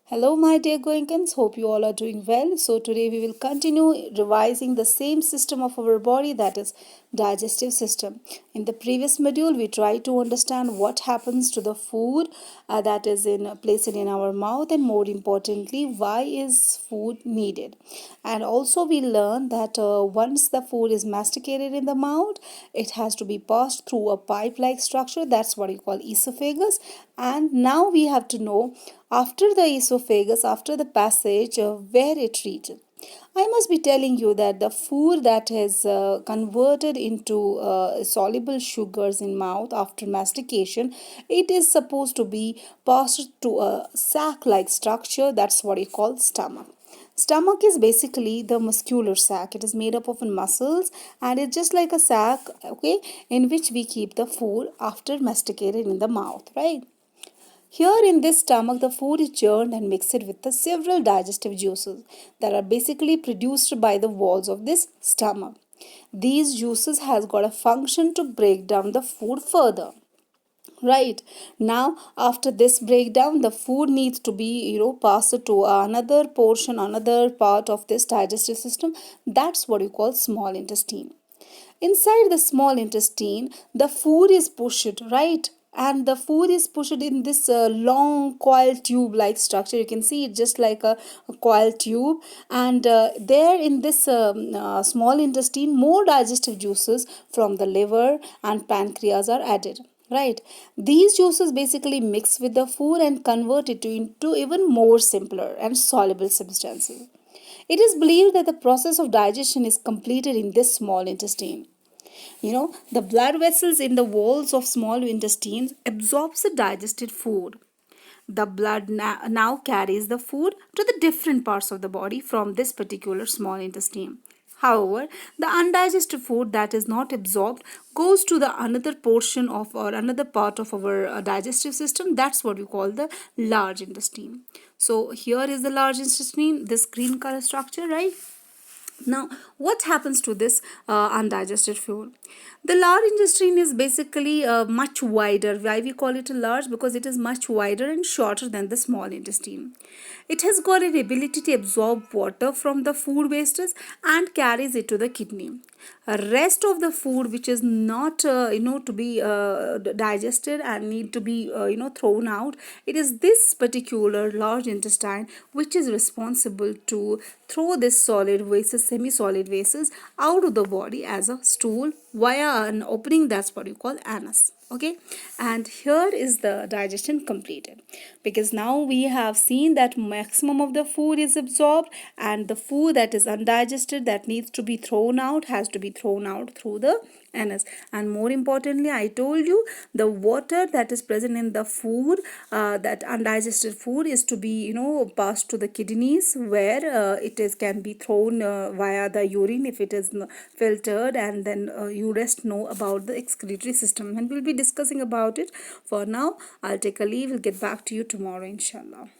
Hello, my dear Goenkans. Hope you all are doing well. So, today we will continue revising the same system of our body, that is, digestive system. In the previous module, we tried to understand what happens to the food that is placed in our mouth, and more importantly, why is food needed. And also, we learned that once the food is masticated in the mouth, it has to be passed through a pipe-like structure. That's what you call esophagus. And now we have to know after the esophagus, after the passage, where it reaches. I must be telling you that the food that is converted into soluble sugars in mouth after mastication, it is supposed to be passed to a sac-like structure. That's what you call stomach. Stomach is basically the muscular sac. It is made up of muscles and it's just like a sac, okay, in which we keep the food after masticated in the mouth, right? Here in this stomach, the food is churned and mixed with the several digestive juices that are basically produced by the walls of this stomach. These juices has got a function to break down the food further. Right now, after this breakdown, the food needs to be passed to another portion, another part of this digestive system. That's what you call small intestine. Inside the small intestine, the food is pushed, right? And the food is pushed in this long coil tube like structure. You can see it just like a coil tube. And there in this small intestine, more digestive juices from the liver and pancreas are added. Right, these juices basically mix with the food and convert it into even more simpler and soluble substances. It is believed that the process of digestion is completed in this small intestine. The blood vessels in the walls of small intestines absorbs the digested food. The blood now carries the food to the different parts of the body from this particular small intestine. However, the undigested food that is not absorbed goes to the another portion of or another part of our digestive system. That's what we call the large intestine. So here is the large intestine, this green color structure, right? Now, what happens to this undigested food? The large intestine is basically much wider. Why we call it a large? Because it is much wider and shorter than the small intestine. It has got an ability to absorb water from the food wastes and carries it to the kidney. Rest of the food which is not to be digested and need to be thrown out, it is this particular large intestine which is responsible to throw this solid wastes, semi-solid wastes out of the body as a stool via an opening. That's what you call anus. Okay, and here is the digestion completed, because now we have seen that maximum of the food is absorbed and the food that is undigested that needs to be thrown out has to be thrown out through the anus. And more importantly, I told you the water that is present in the food, that undigested food, is to be passed to the kidneys, where it is can be thrown via the urine if it is filtered, and then you rest know about the excretory system, and we'll be discussing about it. For now, I'll take a leave. We'll get back to you tomorrow, inshallah.